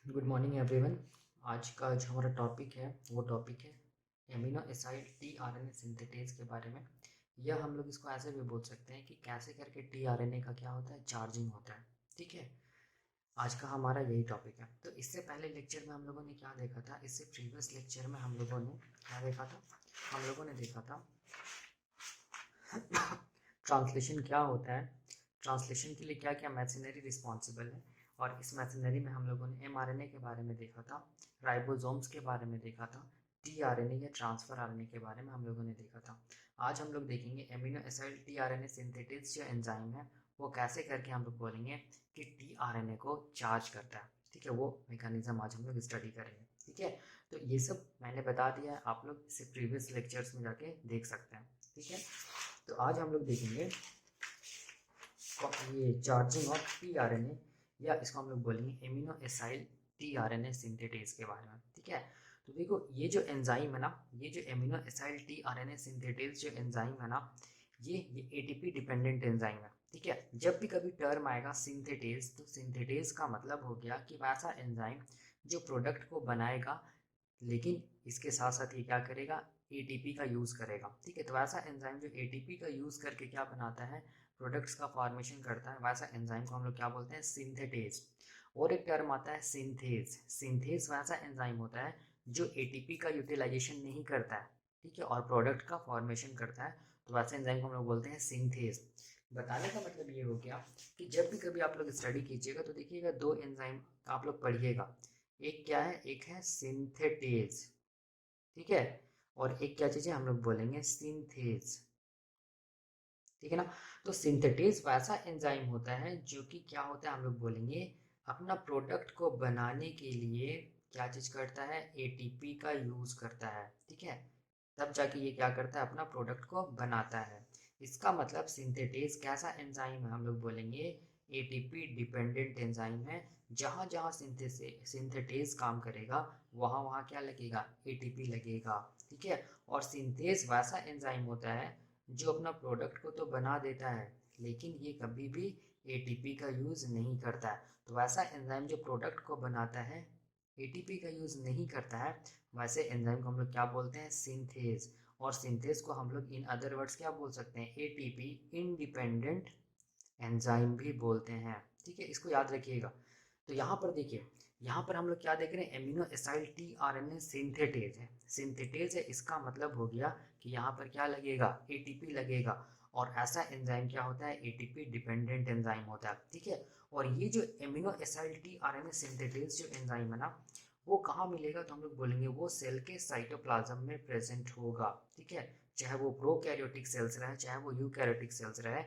Good morning everyone. आज का जो हमारा टॉपिक है वो टॉपिक है एमिनो एसाइड टी-आरएनए सिंथेटेज के बारे में। यह हम लोग इसको ऐसे भी बोल सकते हैं कि कैसे करके टी-आरएनए का क्या होता है, चार्जिंग होता है। ठीक है, आज का हमारा यही टॉपिक है। तो इससे पहले लेक्चर में हम लोगों ने क्या देखा था, इससे प्रीवियस लेक्चर में हम लोगों ने क्या देखा था, हम लोगों ने देखा था ट्रांसलेशन क्या होता है, ट्रांसलेशन के लिए क्या क्या मशीनरी रिस्पॉन्सिबल है। और इस मशीनरी में हम लोगों ने एमआरएनए के बारे में देखा था, राइबोसोम्स के बारे में देखा था, टीआरएनए या ट्रांसफर आरएनए के बारे में हम लोगों ने देखा था। आज हम लोग देखेंगे एमिनो एसिड टीआरएनए सिंथेटेज जो एंजाइम है वो कैसे करके हम लोग बोलेंगे कि टीआरएनए को चार्ज करता है। ठीक है, वो मैकेनिज्म आज हम लोग स्टडी करेंगे। ठीक है, तो ये सब मैंने बता दिया है, आप लोग इसे प्रीवियस लेक्चर्स में जाके देख सकते हैं। ठीक है, तो आज हम लोग देखेंगे ये चार्जिंग ऑफ टी-आरएनए, या इसको हम लोग बोलेंगे एमिनो एसाइल टी-आरएनए सिंथेटेज के बारे में। ठीक है, तो देखो ये जो एंजाइम है ना, ये जो एमिनो एसाइल टी-आरएनए सिंथेटेज जो एंजाइम है ना, ये एटीपी डिपेंडेंट एंजाइम है। ठीक है, जब भी कभी टर्म आएगा सिंथेटेज, तो सिंथेटेज का मतलब हो गया कि वैसा एंजाइम जो प्रोडक्ट को बनाएगा, लेकिन इसके साथ साथ ये क्या करेगा, एटीपी का यूज़ करेगा। ठीक है, तो वैसा एंजाइम जो एटीपी का यूज़ करके क्या बनाता है, प्रोडक्ट्स का फॉर्मेशन करता है, वैसा एंजाइम को हम लोग क्या बोलते हैं, सिंथेटेज। और एक टर्म आता है सिंथेज। सिंथेज वैसा एंजाइम होता है जो एटीपी का यूटिलाइजेशन नहीं करता है, ठीक है, और प्रोडक्ट का फॉर्मेशन करता है, तो वैसे एंजाइम को हम लोग बोलते हैं सिंथेज। बताने का मतलब ये हो गया कि जब भी कभी आप लोग स्टडी कीजिएगा तो देखिएगा दो एंजाइम आप लोग पढ़िएगा। एक क्या है, एक है सिंथेटेज, ठीक है, और एक क्या चीज़ है, हम लोग बोलेंगे सिंथेज। ठीक है ना, तो सिंथेटेज वैसा एंजाइम होता है जो कि क्या होता है, हम लोग बोलेंगे अपना प्रोडक्ट को बनाने के लिए क्या चीज करता है, एटीपी का यूज करता है। ठीक है, तब जाके ये क्या करता है, अपना प्रोडक्ट को बनाता है। इसका मतलब सिंथेटेज कैसा एंजाइम है, हम लोग बोलेंगे एटीपी डिपेंडेंट एंजाइम है। जहां जहां सिंथेटेज काम करेगा वहां वहां क्या लगेगा, एटीपी लगेगा। ठीक है, और सिंथेज वैसा एंजाइम होता है जो अपना प्रोडक्ट को तो बना देता है, लेकिन ये कभी भी एटीपी का यूज़ नहीं करता है। तो वैसा एंजाइम जो प्रोडक्ट को बनाता है, एटीपी का यूज़ नहीं करता है, वैसे एंजाइम को हम लोग क्या बोलते हैं, सिंथेज। और सिंथेज को हम लोग इन अदर वर्ड्स क्या बोल सकते हैं, एटीपी इंडिपेंडेंट एंजाइम भी बोलते हैं। ठीक है, इसको याद रखिएगा। तो यहाँ पर देखिए, यहाँ पर हम लोग क्या देख रहे हैं, aminoacyl T R N A synthetase है। सिंथेटेज है, इसका मतलब हो गया कि यहाँ पर क्या लगेगा, एटीपी लगेगा। और ऐसा एंजाइम क्या होता है, एटीपी डिपेंडेंट एंजाइम होता है। ठीक है, और ये जो aminoacyl T R N A synthetase जो एंजाइम है ना, वो कहाँ मिलेगा, तो हम लोग बोलेंगे वो सेल के साइटोप्लाज्म में प्रेजेंट होगा। ठीक है, चाहे वो प्रोकैरियोटिक सेल्स रहे चाहे वो यूकैरियोटिक सेल्स रहे,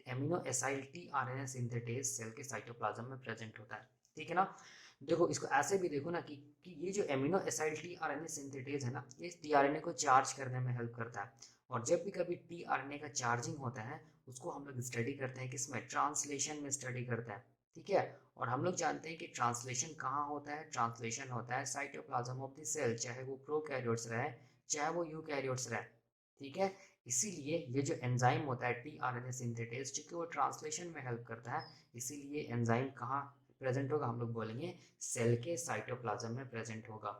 aminoacyl T RNA synthetase cell के साइटोप्लाज्म में प्रेजेंट होता है। ठीक है ना, देखो इसको ऐसे भी देखो ना कि ये जो aminoacyl T RNA synthetase है ना, ये टीआरएनए को चार्ज करने में हेल्प करता है। और जब भी कभी टीआरएनए का चार्जिंग होता है, उसको हम लोग स्टडी करते हैं किसमें, ट्रांसलेशन में स्टडी करते हैं। ठीक है, और हम लोग जानते हैं कि ट्रांसलेशन कहाँ होता है, ट्रांसलेशन होता है साइटोप्लाज्म ऑफ द सेल, चाहे वो प्रोकैरियोट्स रहे चाहे वो यूकैरियोट्स रहे। ठीक है, इसीलिए ये जो एंजाइम होता है T R N A synthetase, चूंकि वो ट्रांसलेशन में हेल्प करता है, इसीलिए एंजाइम कहाँ प्रेजेंट होगा, हम लोग बोलेंगे सेल के साइटोप्लाज्म में प्रेजेंट होगा।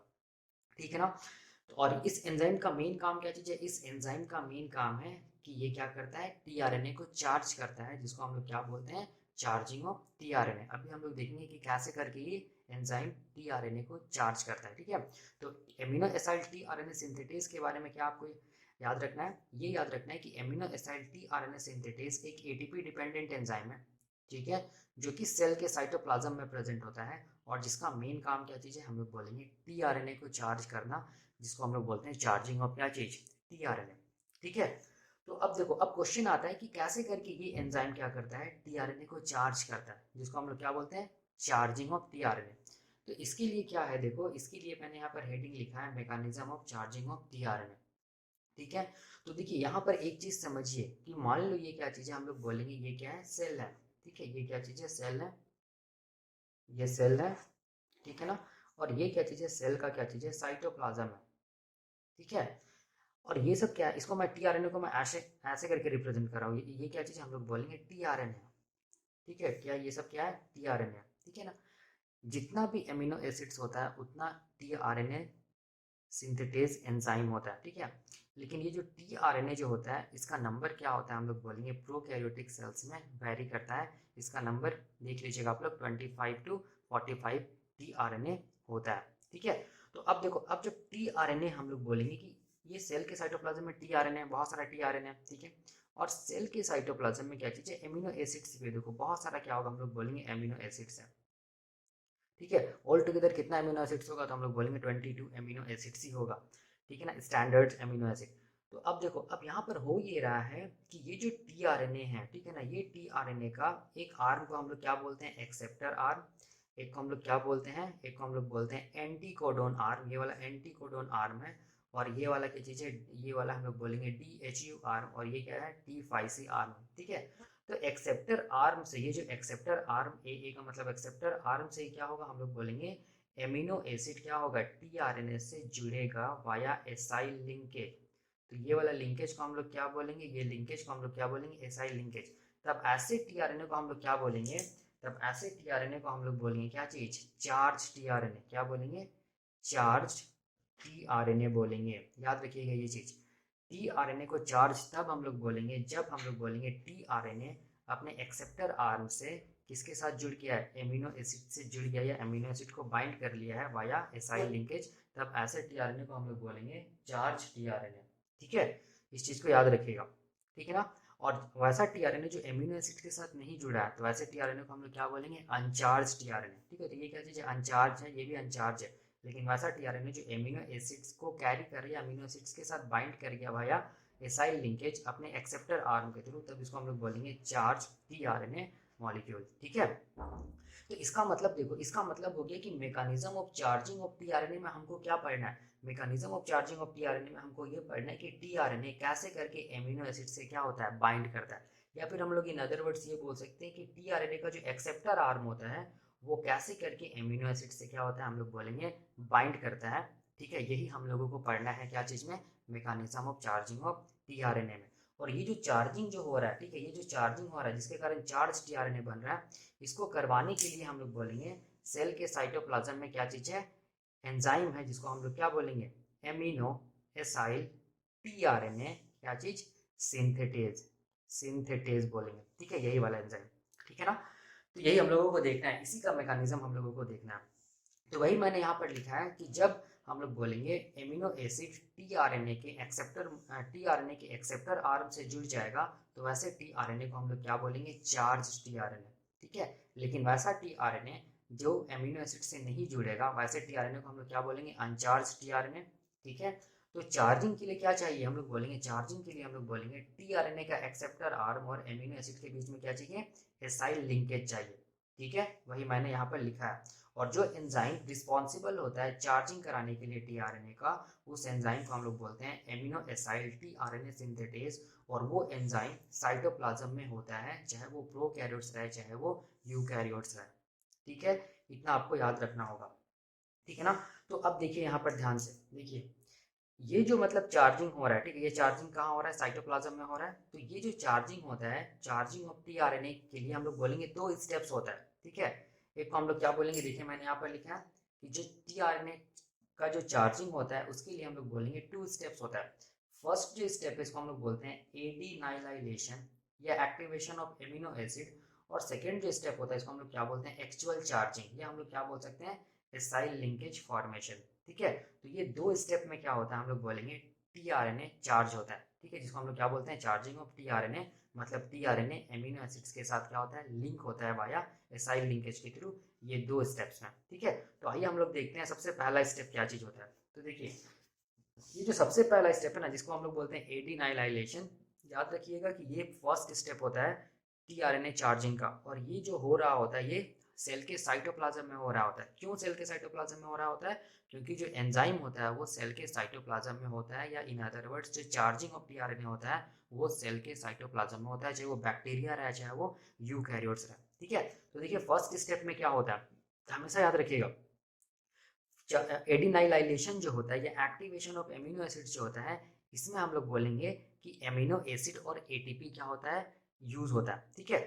ठीक है ना, तो और इस एंजाइम का मेन काम क्या चीज है, इस एंजाइम का मेन काम है कि ये क्या करता है, टीआरएनए को चार्ज करता है, जिसको हम लोग क्या बोलते हैं, चार्जिंग ऑफ टीआरएनए। अभी हम लोग देखेंगे कि कैसे करके ये एंजाइम टीआरएनए को चार्ज करता है। ठीक है, तो एमिनो एसाइल टीआरएनए सिंथेटेज के बारे में क्या आपको याद रखना है, ये याद रखना है कि एमिनो एसाइल टीआरएनए सिंथेटेज एक एटीपी डिपेंडेंट एंजाइम है। ठीक है, जो कि सेल के साइटोप्लाज्म में प्रेजेंट होता है, और जिसका मेन काम क्या चीज है, हम लोग बोलेंगे टीआरएनए को चार्ज करना, जिसको हम लोग बोलते हैं चार्जिंग ऑफ क्या चीज, टीआरएनए। ठीक है, तो अब देखो, अब क्वेश्चन आता है कि कैसे करके ये एंजाइम क्या करता है, टीआरएनए को चार्ज करता है, जिसको हम लोग क्या बोलते हैं, चार्जिंग ऑफ टीआरएनए। तो इसके लिए क्या है, देखो इसके लिए मैंने यहाँ पर हेडिंग लिखा है, mechanism of charging of tRNA. ठीक है, तो देखिए यहाँ पर एक चीज समझिए कि मान लो ये क्या चीज है, हम लोग बोलेंगे ये क्या है, सेल है। ठीक है, ये क्या चीज है, सेल है, ये सेल है। ठीक है ना, और ये क्या चीज है, सेल का क्या चीज है, साइटोप्लाज्म है। ठीक है, और ये सब क्या है, इसको मैं टीआरएनए को मैं ऐसे ऐसे करके रिप्रेजेंट कर रहा हूँ, ये क्या चीज हम लोग बोलेंगे टीआरएनए। ठीक है, क्या ये सब क्या है, टीआरएनए। ठीक है ना, जितना भी एमिनो एसिड्स होता है उतना टीआरएनए सिंथेटेज एंजाइम होता है, ठीक है। लेकिन ये जो टीआरएनए जो होता है इसका नंबर क्या होता है हम लोग बोलेंगे प्रोकैरियोटिक सेल्स में वेरी करता है। इसका नंबर देख लीजिएगा आप लोग 25 to 45 टीआरएनए होता है, ठीक है। तो अब देखो, अब जब टीआरएनए हम लोग बोलेंगे कि ये सेल के साइटोप्लाज्म में टीआरएनए, बहुत सारा टीआरएनए, ठीक है। और सेल के साइटोप्लाज्म में क्या चीज़ है, एमिनो एसिड्स भी देखो बहुत सारा क्या होगा, हम लोग बोलेंगे एमिनो एसिड्स है, ठीक है। ऑल टुगेदर कितना एमिनो एसिड्स होगा, तो हम लोग बोलेंगे 22 एमिनो एसिड्स ही होगा, ठीक है ना, स्टैंडर्ड एमिनो एसिड। तो अब देखो, अब यहाँ पर हो ये रहा है कि ये जो टीआरएनए है, ठीक है ना, ये टीआरएनए का एक आर्म को हम लोग क्या बोलते हैं, एक्सेप्टर आर्म। एक को हम लोग क्या बोलते हैं, एक को हम लोग बोलते हैं एंटीकोडोन आर्म। ये वाला एंटीकोडोन आर्म है। और ये वाला क्या चीज़ है, ये वाला हम लोग बोलेंगे डीएचयू आर्म। और ये क्या है, टी5सी आर्म, ठीक है। तो एक्सेप्टर आर्म से, ये जो एक्सेप्टर आर्म ए का मतलब एक्सेप्टर आर्म से क्या होगा, हम लोग बोलेंगे एमिनो एसिड क्या होगा, टीआरएनए से जुड़ेगा वाया एसाइल लिंकेज। तो ये वाला लिंकेज को हम लोग क्या बोलेंगे, ये लिंकेज को हम लोग क्या बोलेंगे, एसाइल लिंकेज। तब ऐसे टीआरएनए को हम लोग क्या बोलेंगे, तब ऐसे टीआरएनए को हम लोग बोलेंगे क्या चीज, चार्ज टीआरएनए। क्या बोलेंगे, चार्ज टीआरएनए बोलेंगे। याद रखिएगा ये चीज, टीआरएनए को चार्ज तब हम लोग बोलेंगे जब हम लोग बोलेंगे टीआरएनए अपने एक्सेप्टर आर्म से किसके साथ जुड़ गया है, एमिनो एसिड से जुड़ गया या एमिनो एसिड को बाइंड कर लिया है वाया एसाइल लिंकेज। तब ऐसे टीआरएनए को हम लोग बोलेंगे चार्ज टीआरएनए, ठीक है। इस चीज को याद रखिएगा, ठीक है ना। और वैसा टीआरएनए जो एमिनो एसिड के साथ नहीं जुड़ा है, तो वैसे टीआरएनए को हम लोग क्या बोलेंगे, अनचार्ज टीआरएनए, ठीक है। तो ये क्या चीज है, अनचार्ज है, ये भी अनचार्ज है। लेकिन वैसा टीआरएनए जो एमिनो एसिड्स को कैरी कर रही है, अमीनो एसिड्स के साथ बाइंड कर गया भाया एसाइल लिंकेज अपने एक्सेप्टर आर्म के थ्रू, तब इसको हम लोग बोलेंगे चार्ज टीआरएनए मॉलिक्यूल, ठीक है। तो इसका मतलब देखो, इसका मतलब हो गया कि mechanism of charging of tRNA में हमको क्या पढ़ना है, mechanism of charging of tRNA में हमको ये पढ़ना है कि टीआरएनए कैसे करके एमिनो एसिड से क्या होता है, बाइंड करता है। या फिर हम लोग इन अदर वर्ड्स ये बोल सकते हैं कि टीआरएनए का जो एक्सेप्टर आर्म होता है वो कैसे करके एमिनो एसिड से क्या होता है, हम लोग बोलेंगे बाइंड करता है, ठीक है। यही हम लोगों को पढ़ना है क्या चीज में, mechanism of charging of tRNA में। और ये जो चार्जिंग जो हो रहा है, ठीक है, ये जो चार्जिंग हो रहा है जिसके कारण चार्ज टीआरएनए बन रहा है, इसको करवाने के लिए हम लोग बोलेंगे सेल के साइटोप्लाज्म में क्या चीज है, एंजाइम है, जिसको हम लोग क्या बोलेंगे, एमिनो एसाइल टीआरएनए क्या चीज, सिंथेटेज, सिंथेटेज बोलेंगे, ठीक है, यही वाला एंजाइम, ठीक है ना। तो यही हम लोगों को देखना है, इसी का मैकेनिज्म हम लोगों को देखना है। तो वही मैंने यहाँ पर लिखा है कि जब हम लोग बोलेंगे एमिनो एसिड टीआरएनए के एक्सेप्टर, टीआरएनए के एक्सेप्टर आर्म से जुड़ जाएगा, तो वैसे टीआरएनए को हम लोग क्या बोलेंगे, चार्ज टीआरएनए, ठीक है। लेकिन वैसा टीआरएनए जो एमिनो एसिड से नहीं जुड़ेगा, वैसे टीआरएनए को हम लोग क्या बोलेंगे, अनचार्ज टीआरएनए, ठीक है। तो चार्जिंग के लिए क्या चाहिए, हम लोग बोलेंगे चार्जिंग के लिए हम लोग बोलेंगे टीआरएनए का एक्सेप्टर आर्म और एमिनो एसिड के बीच में क्या चाहिए, एसाइल लिंकेज चाहिए, ठीक है। वही मैंने यहाँ पर लिखा है। और जो एंजाइम रिस्पॉन्सिबल होता है चार्जिंग कराने के लिए टीआरएनए का, उस एंजाइम को हम लोग बोलते हैं एमिनो एसाइल टीआरएनए सिंथेटेज। और वो एंजाइम साइटोप्लाज्म में होता है, चाहे वो प्रोकैरियोट्स रहे चाहे वो यूकैरियोट्स रहे, ठीक है। इतना आपको याद रखना होगा, ठीक है ना। तो अब देखिए यहाँ पर ध्यान से देखिए, ये जो मतलब चार्जिंग हो रहा है, ठीक है, ये चार्जिंग कहाँ हो रहा है, साइटोप्लाज्म में हो रहा है। तो ये जो चार्जिंग होता है, चार्जिंग ऑफ टीआरएनए के लिए हम लोग बोलेंगे दो स्टेप्स होता है, ठीक है। एक को हम लोग क्या बोलेंगे, देखिए मैंने यहाँ पर लिखा है कि जो टीआरएनए का जो चार्जिंग होता है उसके लिए हम लोग बोलेंगे 2 स्टेप्स होता है। फर्स्ट जो स्टेप है इसको हम लोग बोलते हैं एडिनाइलाइलेशन या एक्टिवेशन ऑफ एमिनो एसिड। और सेकेंड जो स्टेप होता है इसको हम लोग क्या बोलते हैं, एक्चुअल चार्जिंग, या हम लोग क्या बोल सकते हैं, एसाइल लिंकेज फॉर्मेशन, ठीक है। तो ये 2 स्टेप में क्या होता है, हम लोग बोलेंगे टीआरएनए चार्ज होता है, ठीक है, जिसको हम लोग क्या बोलते हैं, चार्जिंग ऑफ टीआरएनए। मतलब टीआरएनए एमिनो एसिड्स के साथ क्या होता है, लिंक होता है वाया एसाइल लिंकेज के थ्रू, ये 2 स्टेप्स में, ठीक है। तो आइए हम लोग देखते हैं सबसे पहला स्टेप क्या चीज होता है। तो देखिए, ये जो सबसे पहला स्टेप है ना, जिसको हम लोग बोलते हैं एडिनाइलाइलेशन, याद रखिएगा कि ये फर्स्ट स्टेप होता है टीआरएनए चार्जिंग का। और ये जो हो रहा होता है ये सेल के साइटोप्लाज्म में हो रहा होता है। क्यों सेल के साइटोप्लाज्म में हो रहा होता है, क्योंकि जो एंजाइम होता है वो सेल के साइटोप्लाज्म में होता है, या इन अदर वर्ड्स जो चार्जिंग ऑफ टीआरएनए होता है वो सेल के साइटोप्लाज्म में होता है, चाहे वो बैक्टीरिया रहे चाहे वो यूकैरियोट्स रहे, ठीक है। तो देखिए फर्स्ट स्टेप में क्या होता है, हमेशा याद रखिएगा, एडिनाइलाइलेशन जो होता है या एक्टिवेशन ऑफ एमिनो एसिड जो होता है, इसमें हम लोग बोलेंगे कि एमिनो एसिड और एटीपी क्या होता है, यूज होता है, ठीक है।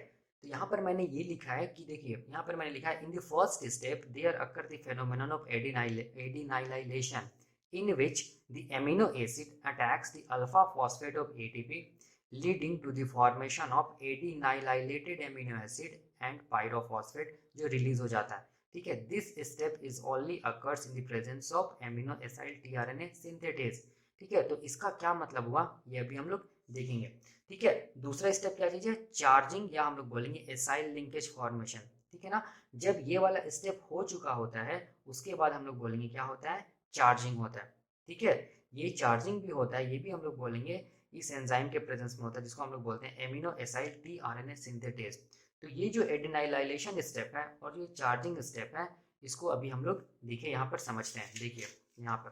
तो यहाँ पर मैंने ये लिखा है कि देखिए यहाँ पर मैंने लिखा है in the first step there occur the phenomenon of adenylation in which the amino acid attacks the alpha phosphate of ATP leading to the formation of adenylated amino acid and pyrophosphate जो release हो जाता है। ठीक है, this step is only occurs in the presence of amino acyl tRNA synthetase. ठीक है, तो इसका क्या मतलब हुआ ये अभी हम लोग देखेंगे। ठीक है, दूसरा स्टेप क्या चीज है, चार्जिंग, या हम लोग बोलेंगे एसाइल लिंकेज फॉर्मेशन। ठीक है ना, जब ये वाला स्टेप हो चुका होता है उसके बाद हम लोग बोलेंगे क्या होता है, चार्जिंग होता है। ठीक है, ये चार्जिंग भी होता है, ये भी हम लोग बोलेंगे इस एंजाइम के प्रेजेंस में होता है जिसको हम लोग बोलते हैं एमिनो एसाइल tRNA सिंथेटेज। तो ये जो एडिनाइलाइलेशन स्टेप है और जो चार्जिंग स्टेप है इसको अभी हम लोग देखिए यहाँ पर समझते हैं। देखिए यहाँ पर,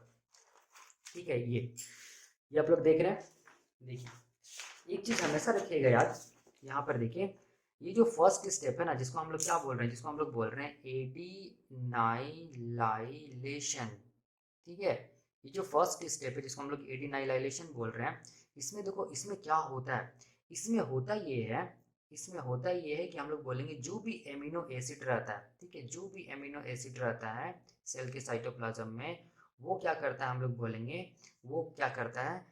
ठीक है, ये आप लोग देख रहे हैं। देखिए एक चीज हमेशा रखिएगा याद, यहाँ पर देखिए ये जो फर्स्ट स्टेप है ना जिसको हम लोग क्या बोल रहे हैं, जिसको हम लोग बोल रहे हैं एडिनाइलाइलेशन। ठीक है, ये जो फर्स्ट स्टेप है जिसको हम लोग एडिनाइलाइलेशन बोल रहे हैं, इसमें देखो इसमें क्या होता है, इसमें होता ये है कि हम लोग बोलेंगे जो भी एमिनो एसिड रहता है, ठीक है, जो भी एमिनो एसिड रहता है सेल के साइटोप्लाज्म में, वो क्या करता है, हम लोग बोलेंगे वो क्या करता है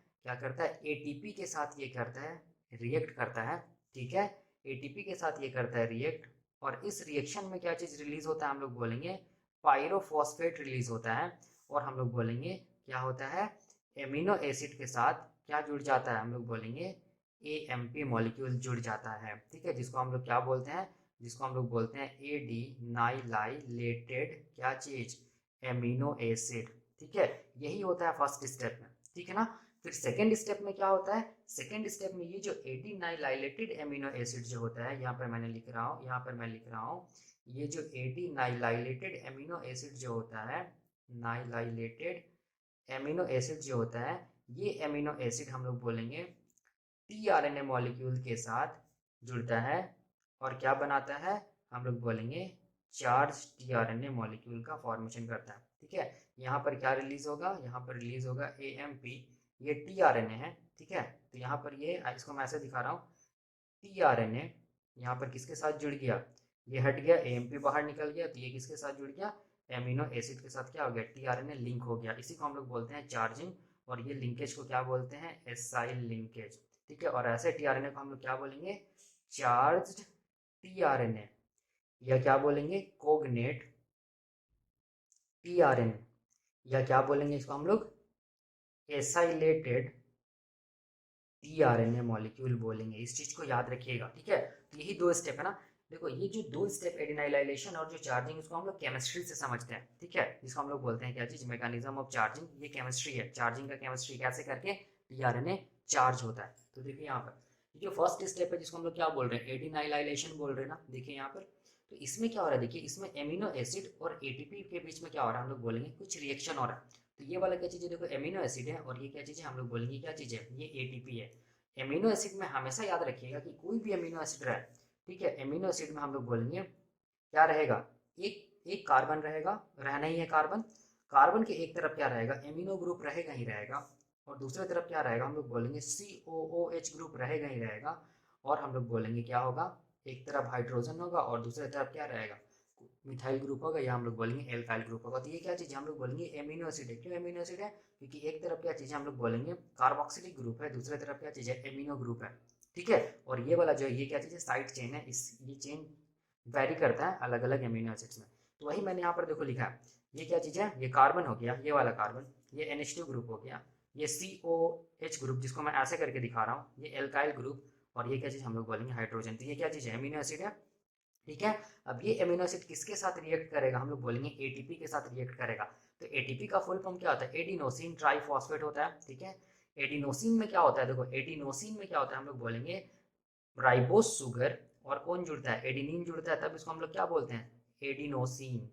एटीपी के साथ ये करता है, रिएक्ट करता है। ठीक है, एटीपी के साथ ये करता है रिएक्ट, और इस रिएक्शन में क्या चीज रिलीज होता है, हम लोग बोलेंगे पायरोफॉस्फेट रिलीज होता है। और हम लोग बोलेंगे क्या होता है, एमिनो एसिड के साथ क्या जुड़ जाता है, हम लोग बोलेंगे AMP मॉलिक्यूल जुड़ जाता है। ठीक है, जिसको हम लोग क्या बोलते हैं, जिसको हम लोग बोलते हैं एडिनाइलाइलेटेड क्या चीज, एमिनो एसिड। ठीक है, यही होता है फर्स्ट स्टेप में। ठीक है ना, फिर सेकेंड स्टेप में क्या होता है, सेकेंड स्टेप में ये जो एडिनाइलाइलेटेड एमिनो एसिड जो होता है, यहाँ पर मैं लिख रहा हूँ ये जो एडिनाइलाइलेटेड एमिनो एसिड जो होता है, नाइलाइलेटेड एमिनो एसिड जो होता है, ये एमिनो एसिड हम लोग बोलेंगे tRNA मॉलिक्यूल के साथ जुड़ता है और क्या बनाता है, हम लोग बोलेंगे चार्ज tRNA मॉलिक्यूल का फॉर्मेशन करता है। ठीक है, यहाँ पर क्या रिलीज होगा, यहाँ पर रिलीज होगा AMP, ये tRNA है। ठीक है, तो यहाँ पर ये इसको मैं ऐसे दिखा रहा हूँ, tRNA यहाँ पर किसके साथ जुड़ गया, ये हट गया, AMP बाहर निकल गया, तो ये किसके साथ जुड़ गया, एमिनो एसिड के साथ क्या हो गया, tRNA लिंक हो गया। इसी को हम लोग बोलते हैं चार्जिंग, और ये लिंकेज को क्या बोलते हैं, एसाइल लिंकेज। ठीक है, और ऐसे tRNA को हम लोग क्या बोलेंगे, चार्ज्ड tRNA, या क्या बोलेंगे कोग्नेट tRNA, या क्या बोलेंगे इसको हम लोग एसाइलेटेड tRNA मॉलिक्यूल बोलेंगे। इस चीज को याद रखिएगा। ठीक है, तो यही दो स्टेप है ना। देखो ये जो दो स्टेप एडिनाइलाइलेशन और जो चार्जिंग, इसको हम लोग केमिस्ट्री से समझते हैं। ठीक है, जिसको हम लोग बोलते हैं क्या चीज, मैकेनिज्म ऑफ चार्जिंग। ये केमिस्ट्री है, चार्जिंग का केमिस्ट्री, कैसे करके tRNA चार्ज होता है। तो देखिए यहाँ पर ये जो फर्स्ट स्टेप है जिसको हम लोग क्या बोल रहे हैं, एडिनाइलाइलेशन बोल रहे हैं ना। देखिए यहाँ पर, तो इसमें क्या हो रहा है, देखिए इसमें एमिनो एसिड और एटीपी के बीच में क्या हो रहा है, हम लोग बोलेंगे कुछ रिएक्शन हो रहा है। तो ये वाला क्या चीज़ है, देखो एमिनो एसिड है, और ये क्या चीज़ है, हम लोग बोलेंगे क्या चीज़ है, ये एटीपी है। एमिनो एसिड में हमेशा याद रखिएगा कि कोई भी एमिनो एसिड रहे, ठीक है, एमिनो एसिड में हम लोग बोलेंगे क्या रहेगा, एक कार्बन रहेगा, रहना ही है कार्बन। कार्बन के एक तरफ क्या रहेगा, एमिनो ग्रुप रहेगा ही रहेगा, और दूसरी तरफ क्या रहेगा, हम लोग बोलेंगे COOH ग्रुप रहेगा ही रहेगा। और हम लोग बोलेंगे क्या होगा, एक तरफ हाइड्रोजन होगा और दूसरी तरफ क्या रहेगा, मिथाइल ग्रुप होगा, या हम लोग बोलेंगे एल्काइल ग्रुप होगा। तो ये क्या चीज़ है, हम लोग बोलेंगे एमिनो एसिड है। क्यों एमिनो एसिड है, क्योंकि एक तरफ क्या चीज़ है, हम लोग बोलेंगे कार्बोक्सिलिक ग्रुप है, दूसरी तरफ क्या चीज़ है, एमिनो ग्रुप है। ठीक है, और ये वाला जो है, ये क्या चीज़ है, साइड चेन है। ये चेन वेरी करता है अलग अलग एमिनो एसिड्स में। तो वही मैंने यहाँ पर देखो लिखा है, ये क्या चीज़ है, ये कार्बन हो गया, ये वाला कार्बन, ये NH2 ग्रुप हो गया, ये COH ग्रुप जिसको मैं ऐसे करके दिखा रहा हूँ, ये एल्काइल ग्रुप, और ये क्या चीज़ हम लोग बोलेंगे हाइड्रोजन। तो ये क्या चीज़ है, एमिनो एसिड है। ठीक है, अब ये एमिनो एसिड किसके साथ रिएक्ट करेगा, हम लोग बोलेंगे एटीपी के साथ रिएक्ट करेगा। तो एटीपी का फुल फॉर्म क्या होता है, एडिनोसिन ट्राइफॉस्फेट होता है। ठीक है, एडिनोसिन में क्या होता है, देखो एडिनोसिन में क्या होता है, हम लोग बोलेंगे राइबोस शुगर, और कौन जुड़ता है, एडिनिन जुड़ता है, तब इसको हम लोग क्या बोलते हैं, एडिनोसिन।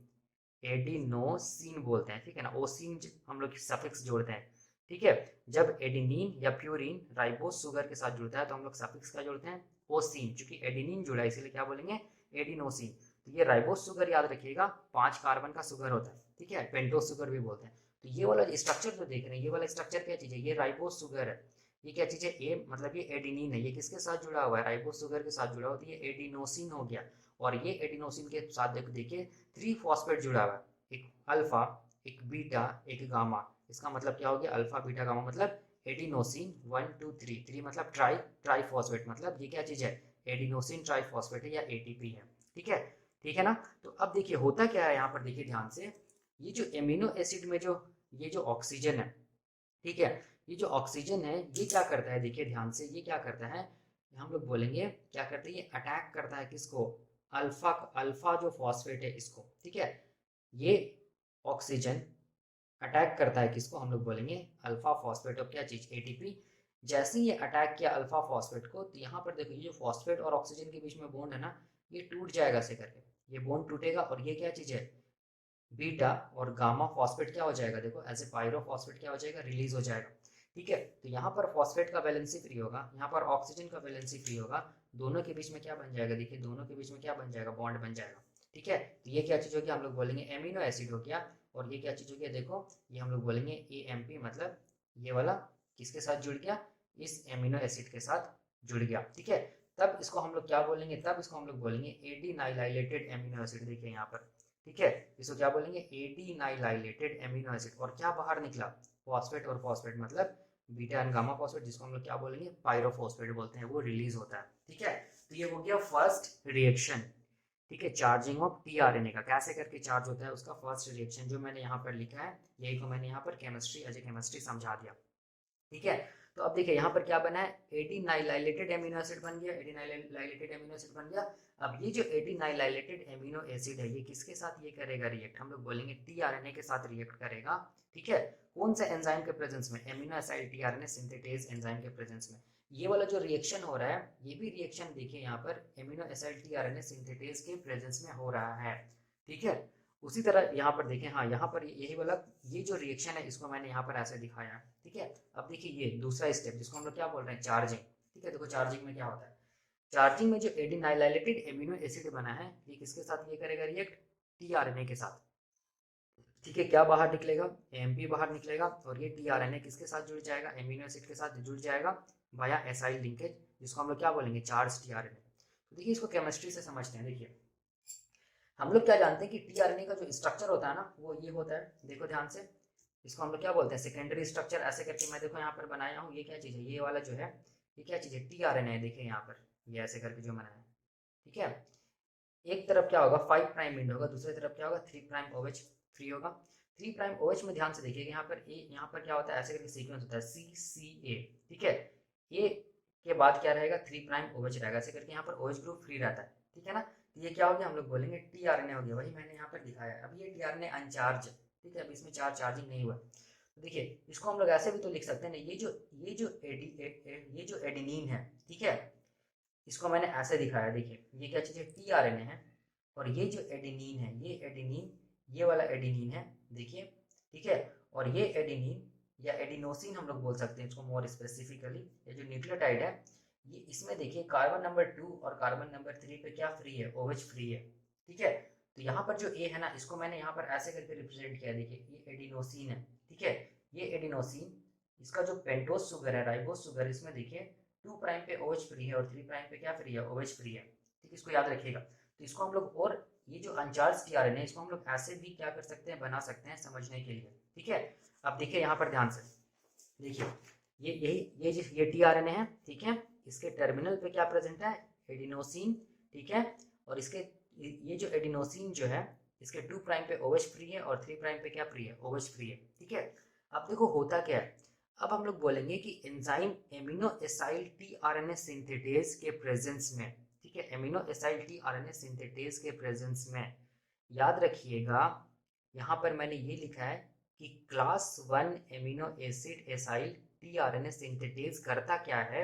एडिनोसिन बोलते हैं। ठीक है ना, ओसिन हम लोग सफिक्स जोड़ते हैं। ठीक है, जब एडिनिन या प्यूरिन राइबोस शुगर के साथ जुड़ता है तो हम लोग सफिक्स का जोड़ते हैं, ओसिन। चूंकि एडिनिन जुड़ा है इसीलिए क्या बोलेंगे, एडिनोसिन। तो ये राइबोस शुगर याद रखिएगा, 5 कार्बन का शुगर होता है। ठीक है, पेंटोस शुगर भी बोलते हैं। तो ये वाला स्ट्रक्चर जो देख रहे हैं, ये वाला स्ट्रक्चर क्या चीज है, ये राइबोस शुगर है। ये क्या चीज़ है, ए मतलब ये एडिनिन है, ये किसके साथ जुड़ा हुआ है, राइबोस शुगर के साथ जुड़ा हुआ है, तो ये एडिनोसिन हो गया। और ये एडिनोसिन के साथ देखो देखिए 3 फॉस्फेट जुड़ा हुआ है, एक अल्फा, एक बीटा, एक गामा। इसका मतलब क्या हो गया, अल्फा बीटा गामा मतलब एडिनोसिन 1 2 3, 3 मतलब ट्राई फॉस्फेट, मतलब ये क्या चीज़ है, एडिनोसिन ट्राइफॉस्फेट है या एटीपी है। ठीक है, ठीक है ना। तो अब देखिए होता क्या है यहाँ पर, देखिए ध्यान से, ये जो एमिनो एसिड में जो ये जो ऑक्सीजन है, ठीक है, ये जो ऑक्सीजन है ये क्या करता है, देखिए ध्यान से, ये क्या करता है, हम लोग बोलेंगे क्या करता है, ये अटैक करता है किसको, अल्फा, अल्फा जो फॉस्फेट है इसको, ठीक है, ये ऑक्सीजन अटैक करता है किसको, हम लोग बोलेंगे अल्फा फॉस्फेट ऑफ क्या चीज, एटीपी। जैसे ही ये अटैक किया अल्फा फॉस्फेट को, तो यहाँ पर देखो ये जो फॉस्फेट और ऑक्सीजन के बीच में बॉन्ड है ना, ये टूट जाएगा ऐसे करके, ये बॉन्ड टूटेगा और ये क्या चीज है, बीटा और गामा फॉस्फेट क्या हो जाएगा, देखो एज ए पायरोफॉस्फेट क्या हो जाएगा, रिलीज हो जाएगा। ठीक है, तो यहाँ पर फॉस्फेट का वैलेंसी फ्री होगा, यहाँ पर ऑक्सीजन का वैलेंसी फ्री होगा, दोनों के बीच में क्या बन जाएगा, देखिए दोनों के बीच में क्या बन जाएगा, बॉन्ड बन जाएगा। ठीक है, तो ये क्या चीज होगी, हम लोग बोलेंगे एमिनो एसिड हो गया। और ये क्या चीज हो गया, देखो ये हम लोग बोलेंगे AMP, मतलब ये वाला किसके साथ जुड़ गया, इस एमिनो एसिड के साथ जुड़ गया। ठीक है, तब इसको हम लोग क्या बोलेंगे, तब इसको हम लोग बोलेंगे एडीनाइलाइलेटेड एमिनो एसिड। देखिए यहाँ पर, ठीक है, इसको क्या बोलेंगे, एडीनाइलाइलेटेड एमिनो एसिड। और क्या बाहर निकला, फॉस्फेट और फॉस्फेट मतलब बीटा एंड गामा फॉस्फेट, जिसको हम लोग क्या बोलेंगे, पायरोफॉस्फेट बोलते हैं, वो रिलीज होता है। ठीक है, तो ये हो गया फर्स्ट रिएक्शन। ठीक है, चार्जिंग ऑफ टीआरएनए का कैसे करके चार्ज होता है, उसका फर्स्ट रिएक्शन जो मैंने यहाँ पर लिखा है, यही को मैंने यहाँ पर केमिस्ट्री एज ए केमिस्ट्री समझा दिया। ठीक है, तो अब देखिए यहाँ पर क्या बना है, एडीनाइलाइलेटेड एमिनो एसिड बन गया, एडीनाइलाइलेटेड एमिनो एसिड बन गया। अब ये जो एडीनाइलाइलेटेड एमिनो एसिड है, ये किसके साथ ये करेगा रिएक्ट, हम लोग बोलेंगे टीआरएनए के साथ रिएक्ट करेगा। ठीक है, कौन सा एंजाइम के प्रेजेंस में, amino acyl tRNA synthetase enzyme के प्रेजेंस में। ये वाला जो रिएक्शन हो रहा है, ये भी रिएक्शन देखिए यहाँ पर एमिनो एसाइल टीआरएनए सिंथेटेज के प्रेजेंस में हो रहा है। ठीक है, उसी तरह यहाँ पर देखें, हाँ यहाँ पर यही वाला ये जो रिएक्शन है, इसको मैंने यहाँ पर ऐसे दिखाया है। ठीक है, अब देखिए ये दूसरा स्टेप जिसको हम लोग क्या बोल रहे हैं, चार्जिंग। ठीक है, देखो चार्जिंग में क्या होता है, चार्जिंग में जो एडिनाइलाइलेटेड एमिनो एसिड बना है, ये किसके साथ ये करेगा रिएक्ट, टीआरएनए के साथ। ठीक है, क्या बाहर निकलेगा, AMP बाहर निकलेगा, और ये टीआरएनए किसके साथ जुड़ जाएगा, एमिनो एसिड के साथ जुड़ जाएगा वाया एसाइल लिंकेज, जिसको हम लोग क्या बोलेंगे, चार्ज टीआरएनए। तो देखिए इसको केमिस्ट्री से समझते हैं। देखिए हम लोग क्या जानते हैं कि टीआरएनए का जो स्ट्रक्चर होता है ना, वो ये होता है, देखो ध्यान से, इसको हम लोग क्या बोलते हैं, सेकेंडरी स्ट्रक्चर। ऐसे करके मैं देखो यहाँ पर बनाया हूँ, ये क्या चीज़ है, ये वाला जो है, ये क्या चीज़ है, टीआरएनए है। देखिए यहाँ पर ये ऐसे करके जो बनाया है। ठीक है, एक तरफ क्या होगा, 5 प्राइम एंड होगा, दूसरी तरफ क्या होगा, 3 प्राइम OH फ्री होगा। 3 प्राइम OH में ध्यान से देखिएगा, यहाँ पर ए, यहाँ पर क्या होता है, ऐसे करके सीक्वेंस होता है CCA। ठीक है, ए के बाद क्या रहेगा, 3 प्राइम OH रहेगा, ऐसे करके यहाँ पर OH ग्रुप फ्री रहता है। ठीक है ना, तो ये क्या हो गया, हम लोग बोलेंगे टीआरएनए हो गया, वही मैंने यहाँ पर दिखाया है। अब ये टीआरएनए अनचार्ज, ठीक है, अब इसमें चार्जिंग नहीं हुआ। तो देखिए इसको हम लोग ऐसे भी तो लिख सकते हैं ना, ये जो एडिनिन है, ठीक है, इसको मैंने ऐसे दिखाया। देखिए ये क्या चीज़ है, टीआरएनए है, और ये जो एडिनिन है, ये एडिनिन, ये वाला एडिनिन है, देखिए। ठीक है, और ये एडिनिन या एडिनोसिन हम लोग बोल सकते हैं इसको मोर स्पेसिफिकली, ये जो न्यूक्लियोटाइड है, ये इसमें देखिए कार्बन नंबर 2 और कार्बन नंबर 3 पे क्या फ्री है, OH फ्री है। ठीक है, तो यहाँ पर जो ए है ना, इसको मैंने यहाँ पर ऐसे करके रिप्रेजेंट किया। देखिए ये एडिनोसिन है, ठीक है, ये एडिनोसिन, इसका जो पेंटोज शुगर है, राइबोज शुगर, इसमें देखिए 2 प्राइम पे OH फ्री है और 3 प्राइम पे क्या फ्री है, OH फ्री है। ठीक, इसको याद रखिएगा। तो इसको हम लोग, और ये जो अनचार्ज टीआरएनए, इसको हम लोग ऐसे भी क्या कर सकते हैं, बना सकते हैं समझने के लिए। ठीक है, अब देखिए यहाँ पर ध्यान से देखिए, ये टीआरएनए है। ठीक है, इसके टर्मिनल पे क्या प्रेजेंट है, एडिनोसिन। ठीक है, और इसके ये जो एडिनोसिन जो है, इसके 2 प्राइम पे OH फ्री है और 3 प्राइम पे क्या फ्री है, OH फ्री है। ठीक है, अब देखो होता क्या है, अब हम लोग बोलेंगे कि enzyme amino acyl tRNA synthetase के प्रेजेंस में, ठीक है, एमिनो एसाइल टीआरएनए सिंथेटेज के प्रेजेंस में, याद रखिएगा यहाँ पर मैंने ये लिखा है कि class 1 amino acid acyl tRNA synthetase करता क्या है,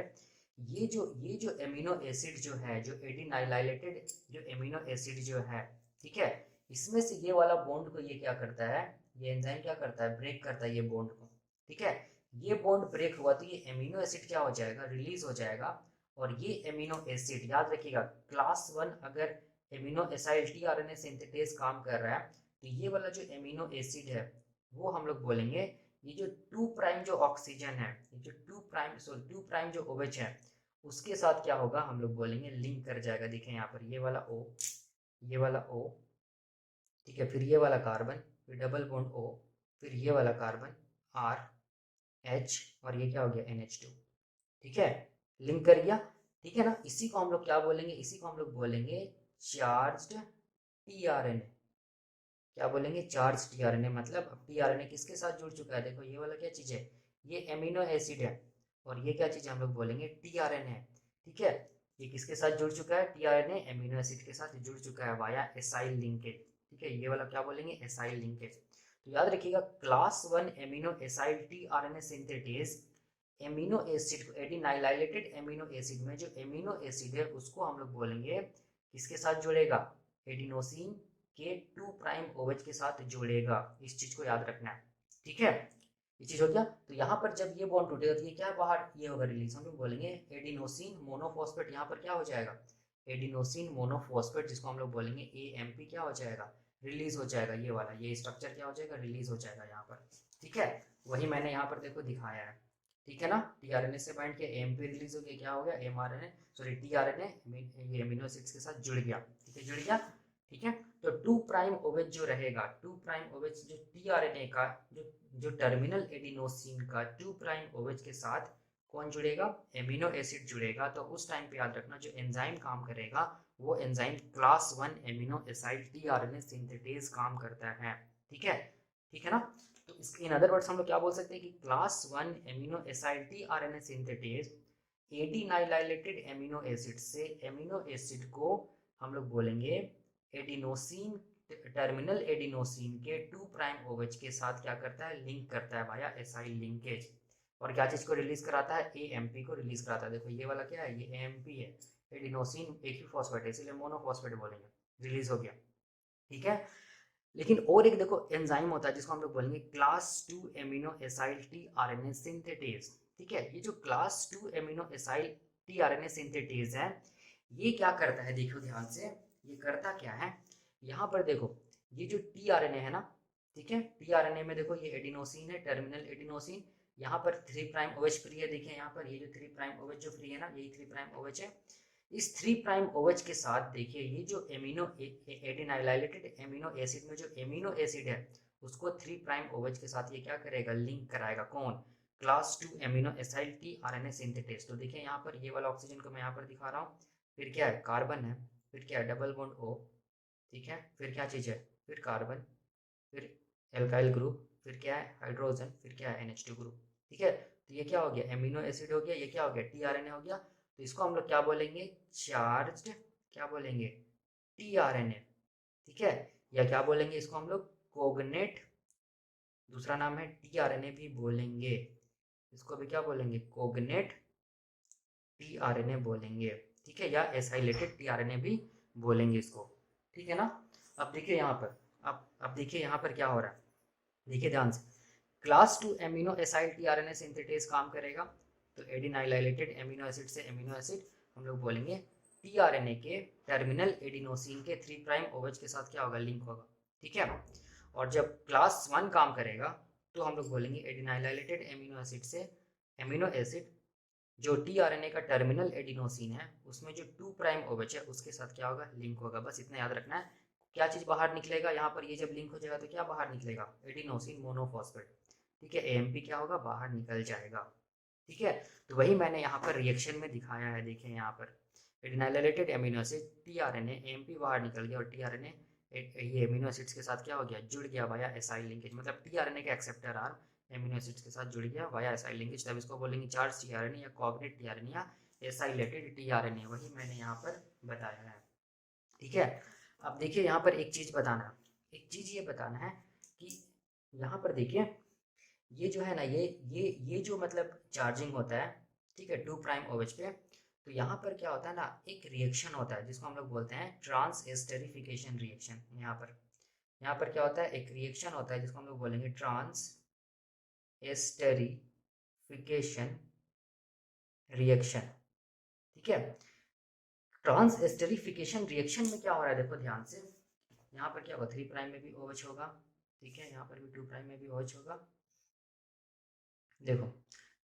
ये जो एमिनो एसिड जो है, जो एडिनाइलाइलेटेड जो एमिनो एसिड जो है, ठीक है, इसमें से ये वाला बॉन्ड को ये क्या करता है, ये एंजाइम क्या करता है, ब्रेक करता है ये बॉन्ड को। ठीक है, ये बॉन्ड ब्रेक हुआ तो ये एमिनो एसिड क्या हो जाएगा, रिलीज हो जाएगा। और ये एमिनो एसिड याद रखिएगा, क्लास 1 अगर एमिनो एसाइल टीआरएनए सिंथेटेज काम कर रहा है, तो ये वाला जो एमिनो एसिड है, वो हम लोग बोलेंगे ये जो 2 प्राइम जो ऑक्सीजन है, ये जो 2 प्राइम जो OH है, उसके साथ क्या होगा, हम लोग बोलेंगे लिंक कर जाएगा। देखें यहाँ पर ये वाला O, ये वाला O, ठीक है, फिर ये वाला कार्बन, फिर डबल बॉन्ड O, फिर ये वाला कार्बन R H, और ये क्या हो गया NH2। ठीक है, लिंक कर गया। ठीक है ना, इसी को हम लोग क्या बोलेंगे, इसी को हम लोग बोलेंगे चार्ज्ड tRNA। क्या बोलेंगे, चार्ज tRNA। मतलब अब tRNA किसके साथ जुड़ चुका है, देखो ये वाला क्या चीज है, ये एमिनो एसिड है, और ये क्या चीज है, हम लोग बोलेंगे tRNA है। ठीक है, ये किसके साथ जुड़ चुका है, tRNA एमिनो एसिड के साथ जुड़ चुका है वाया एसाइल लिंकेज। ठीक है, ये वाला क्या बोलेंगे, एसाइल लिंकेज। तो याद रखिएगा, class 1 amino acyl tRNA synthetase amino acid को, एडिनाइलाइलेटेड एमिनो एसिड में जो एमिनो एसिड है उसको हम लोग बोलेंगे किसके साथ जुड़ेगा, एडिनोसिन के 2 प्राइम OH के साथ जोड़ेगा। इस चीज को याद रखना है। ठीक है, ये चीज हो गया। तो यहाँ पर जब ये बॉन्ड टूटेगा तो ये क्या बाहर, ये होगा रिलीज, हम लोग बोलेंगे एडिनोसिन मोनोफॉस्फेट। यहाँ पर क्या हो जाएगा, एडिनोसिन मोनोफॉस्फेट, जिसको हम लोग बोलेंगे AMP, क्या हो जाएगा, रिलीज हो जाएगा। ये वाला, ये स्ट्रक्चर क्या हो जाएगा, रिलीज हो जाएगा यहाँ पर। ठीक है, वही मैंने यहाँ पर देखो दिखाया है। ठीक है ना, tRNA से बाइंड किया, AMP रिलीज हो गया, क्या हो गया, mRNA, सॉरी tRNA ये एमिनो एसिड्स के साथ जुड़ गया। ठीक है, जुड़ गया। ठीक है, तो 2 प्राइम OH जो रहेगा, 2 प्राइम OH जो tRNA का जो टर्मिनल एडिनोसिन का 2 प्राइम OH के साथ कौन जुड़ेगा, एमिनो एसिड जुड़ेगा। तो उस टाइम पे याद रखना, जो एंजाइम काम करेगा वो enzyme class 1 amino acyl tRNA synthetase काम करता है। ठीक है, ठीक है ना। तो इसके इन अदर वर्ड्स हम लोग क्या बोल सकते हैं कि class 1 amino acyl tRNA synthetase adenylylated amino acid से एमिनो एसिड को हम लोग बोलेंगे एडिनोसिन, टर्मिनल एडिनोसिन के 2 प्राइम OH के साथ क्या करता है, लिंक करता है वाया एसाइल लिंकेज। और क्या चीज को रिलीज कराता है, AMP को रिलीज कराता है। देखो ये वाला क्या है, ये AMP है, एडिनोसिन एक ही फॉस्फेट है, इसलिए मोनोफॉस्फेट बोलेंगे, रिलीज हो गया। ठीक है, लेकिन और एक देखो एंजाइम होता है जिसको हम लोग बोलेंगे class 2 amino acyl tRNA synthetase. ठीक है, ये जो class 2 amino acyl tRNA synthetase है, ये क्या करता है, देखो ध्यान से, ये करता क्या है, यहाँ पर देखो ये जो tRNA है ना, ठीक है, tRNA में देखो ये एडिनोसिन है, टर्मिनल एडिनोसिन, यहाँ पर 3 प्राइम OH फ्री है। देखिए यहाँ पर ये जो 3 प्राइम OH जो फ्री है ना, यही 3 प्राइम OH है। इस 3 प्राइम OH के साथ देखिए ये जो एमिनो एडिनाइलाइलेटेड एमिनो एसिड में जो एमिनो एसिड है उसको 3 प्राइम OH के साथ ये क्या करेगा, लिंक कराएगा। कौन, class 2 amino acyl tRNA synthetase. तो देखिए यहाँ पर ये वाला ऑक्सीजन को मैं यहाँ पर दिखा रहा हूँ, फिर क्या है, कार्बन है, फिर क्या है, डबल बॉन्ड O, ठीक है, फिर क्या चीज़ है, फिर कार्बन, फिर एल्काइल ग्रुप, फिर क्या है, हाइड्रोजन, फिर क्या है, NH2 ग्रुप। ठीक है, तो ये क्या हो गया, एमिनो एसिड हो गया, ये क्या हो गया, tRNA हो गया। तो इसको हम लोग क्या बोलेंगे, चार्ज्ड, क्या बोलेंगे, tRNA। ठीक है, या क्या बोलेंगे इसको हम लोग, कोगनेट, दूसरा नाम है tRNA भी बोलेंगे, इसको भी क्या बोलेंगे, कोगनेट tRNA बोलेंगे। ठीक है, या एसाइलेटेड tRNA भी बोलेंगे इसको। ठीक है ना। अब देखिए यहाँ पर, अब देखिए यहाँ पर क्या हो रहा है, देखिए ध्यान से, class 2 amino acyl tRNA synthetase काम करेगा। तो एडिनाइलाइलेटेड एमिनो एसिड से एमिनो एसिड हम लोग बोलेंगे tRNA के टर्मिनल एडिनोसिन के 3 प्राइम OH के साथ क्या होगा, लिंक होगा। ठीक है, और जब क्लास 1 काम करेगा तो हम लोग बोलेंगे एडिनाइलाइलेटेड एमिनो एसिड से एमिनो एसिड जो tRNA का टर्मिनल एडिनोसिन है उसमें जो 2 प्राइम OH है उसके साथ क्या होगा, लिंक होगा। बस इतना याद रखना है। क्या चीज बाहर निकलेगा, यहाँ पर ये जब लिंक हो जाएगा तो क्या बाहर निकलेगा, एडिनोसिन मोनोफॉस्फेट। ठीक है, AMP क्या होगा, बाहर निकल जाएगा। ठीक है, तो वही मैंने यहाँ पर रिएक्शन में दिखाया है। देखिए यहाँ पर एडिनाइलेटेड एमिनो एसिड tRNA, AMP बाहर निकल गया और tRNA ये एमिनो एसिड्स के साथ क्या हो गया, जुड़ गया वाया एसाइल लिंकेज। मतलब tRNA का एक्सेप्टर आर्म एमिनो एसिड्स के साथ जुड़ गया वाया एसाइल लिंकेज, तब इसको बोलेंगे चार्ज tRNA या कॉग्नेट tRNA या एसाइलेटेड tRNA। वही मैंने यहाँ पर बताया है। ठीक है, अब देखिए यहाँ पर एक चीज बताना, एक चीज ये बताना है कि यहाँ पर देखिए ये जो है ना, ये जो मतलब चार्जिंग होता है, ठीक है, 2 प्राइम OH पे, तो यहाँ पर क्या होता है ना, एक रिएक्शन होता है जिसको हम लोग बोलते हैं ट्रांस एस्टेरिफिकेशन रिएक्शन। यहाँ पर क्या होता है, एक रिएक्शन होता है जिसको हम लोग बोलेंगे ट्रांस एस्टेरिफिकेशन रिएक्शन। ठीक है, ट्रांस एस्टेरिफिकेशन रिएक्शन में क्या हो रहा है, देखो ध्यान से, यहाँ पर क्या होगा, 3 प्राइम में भी OH होगा, ठीक है, यहाँ पर भी 2 प्राइम में भी OH होगा, देखो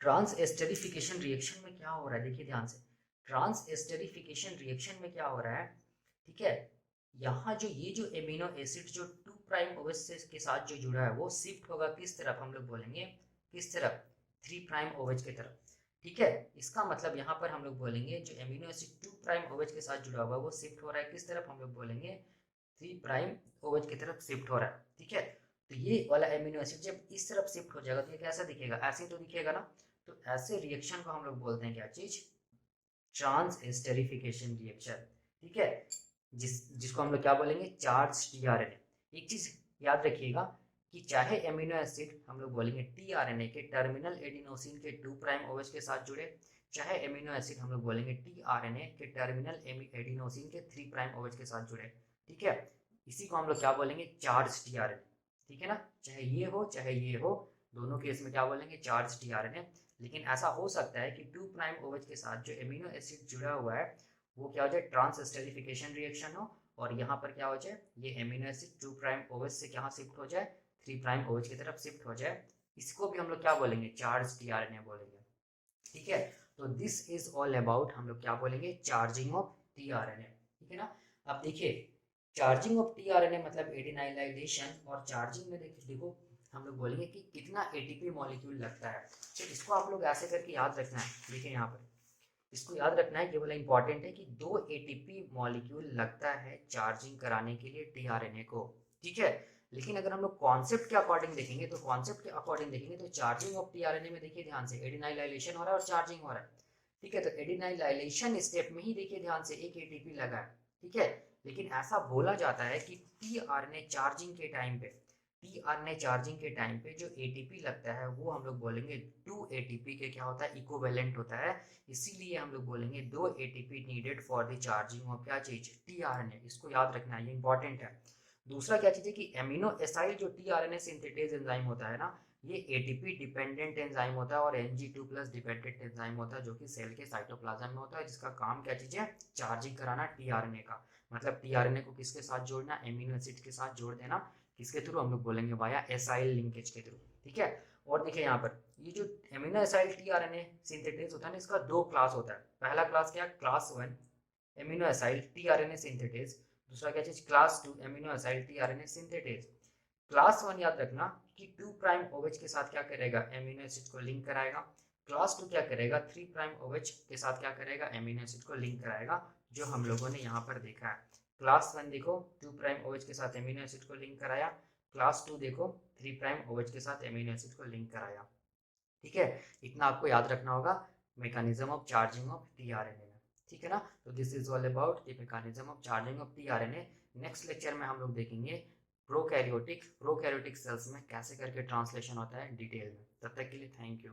ट्रांस एस्टरिफिकेशन रिएक्शन में क्या हो रहा है, देखिए ध्यान से। ट्रांस एस्टरिफिकेशन रिएक्शन में क्या हो रहा है, ठीक है, यहाँ जो ये जो एमिनो एसिड जो 2 प्राइम ओएच के साथ जो जुड़ा है वो शिफ्ट होगा किस तरफ, हम लोग बोलेंगे किस तरफ, 3 प्राइम ओएच की तरफ। ठीक है, इसका मतलब यहाँ पर हम लोग बोलेंगे जो एमिनो एसिड 2 प्राइम ओएच के साथ जुड़ा हुआ है वो शिफ्ट हो रहा है किस तरफ, हम लोग बोलेंगे 3 प्राइम ओएच की तरफ शिफ्ट हो रहा है। ठीक है, तो ये वाला एमिनो एसिड जब इस तरफ शिफ्ट हो जाएगा तो ये कैसा दिखेगा, ऐसे तो दिखेगा ना। तो ऐसे रिएक्शन को हम लोग बोलते हैं क्या चीज, ट्रांस एस्टेरिफिकेशन रिएक्शन। ठीक है, जिसको हम लोग क्या बोलेंगे, चार्ज टीआरएनए। एक चीज याद रखिएगा कि चाहे एमिनो एसिड हम लोग बोलेंगे टीआरएनए के टर्मिनल एडिनोसिन के 2 प्राइम ओएच के साथ जुड़े, चाहे एमिनो एसिड हम लोग बोलेंगे टीआरएनए के टर्मिनल एडिनोसिन के 3 प्राइम ओएच के साथ जुड़े। ठीक है, इसी को हम लोग क्या बोलेंगे, चार्ज टीआरएनए। ठीक है ना, चाहे ये हो चाहे ये हो, दोनों केस में क्या बोलेंगे, चार्ज टीआरएनए। लेकिन ऐसा हो सकता है कि 2 प्राइम ओएच के साथ जो एमिनो एसिड जुड़ा हुआ है वो क्या हो जाए, ट्रांस एस्टेरिफिकेशन रिएक्शन हो, और यहाँ पर क्या हो जाए, ये एमिनो एसिड 2 प्राइम ओएच से कहाँ शिफ्ट हो जाए, 3 प्राइम ओएच की तरफ शिफ्ट हो जाए। इसको भी हम लोग क्या बोलेंगे, चार्ज टीआरएनए बोलेंगे। ठीक है, तो दिस इज ऑल अबाउट हम लोग क्या बोलेंगे, चार्जिंग ऑफ टीआरएनए। ठीक है ना, अब देखिए चार्जिंग ऑफ टीआरएनए मतलब एडिनाइलाइजेशन, और चार्जिंग में देखो हम लोग बोलेंगे कि कितना एटीपी मॉलिक्यूल लगता है। तो इसको आप लोग ऐसे करके याद रखना है, देखिए यहाँ पर इसको याद रखना है, केवल इंपॉर्टेंट है कि 2 एटीपी मॉलिक्यूल लगता है चार्जिंग कराने के लिए टीआरएनए को। ठीक है, लेकिन अगर हम लोग कॉन्सेप्ट के अकॉर्डिंग देखेंगे तो कॉन्सेप्ट के अकॉर्डिंग देखेंगे तो चार्जिंग ऑफ टीआरएनए में देखिए ध्यान से एडिनाइलाइजेशन हो रहा है और चार्जिंग हो रहा है। ठीक है, तो एडिनाइलाइजेशन स्टेप में ही देखिए ध्यान से एक एटीपी लगा है। ठीक है, लेकिन ऐसा बोला जाता है कि टीआरएनए चार्जिंग के टाइम पे, टीआरएनए चार्जिंग के टाइम पे जो एटीपी लगता है वो हम लोग बोलेंगे 2 एटीपी के क्या होता है, इक्विवेलेंट होता है। इसीलिए हम लोग बोलेंगे 2 ATP needed for the charging of क्या चीज, टीआरएनए। इसको याद रखना है, ये इंपॉर्टेंट है। दूसरा क्या चीज है कि एमिनो एसाइल जो टीआरएनए सिंथेटेज एंजाइम होता है ना, ये एटीपी डिपेंडेंट एंजाइम होता है और Ng2+ डिपेंडेंट एंजाइम होता है जो कि सेल के साइटोप्लाज्म में होता है, जिसका काम क्या चीज है, चार्जिंग कराना टीआरएनए का। मतलब टीआरएनए को किसके साथ जोड़ना, एमिनो एसिड के साथ जोड़ देना, किसके थ्रू, हम लोग बोलेंगे वाया एसाइल लिंकेज के थ्रू। ठीक है, और देखिए यहाँ पर ये जो एमिनो एसाइल टीआरएनए सिंथेटेज होता है ना, इसका 2 क्लास होता है। पहला क्लास क्या, class 1 amino acyl tRNA synthetase, दूसरा क्या चीज, class 2 amino acyl tRNA synthetase. Class 1 याद रखना कि 2 प्राइम ओएच के साथ क्या करेगा, एमिनो एसिड को लिंक कराएगा। क्लास 2 क्या करेगा, 3 प्राइम ओएच के साथ क्या करेगा, एमिनो एसिड को लिंक कराएगा, जो हम लोगों ने यहाँ पर देखा है। क्लास 1 देखो 2 प्राइम ओएच के साथ एमिनो एसिड को लिंक कराया, क्लास 2 देखो 3 प्राइम ओएच के साथ एमिनो एसिड को लिंक कराया। ठीक है, इतना आपको याद रखना होगा mechanism of charging of tRNA में। ठीक है ना, तो this is all about the mechanism of charging of tRNA. Next lecture में हम लोग देखेंगे प्रोकैरियोटिक सेल्स में कैसे करके ट्रांसलेशन होता है डिटेल में। तब तक के लिए थैंक यू।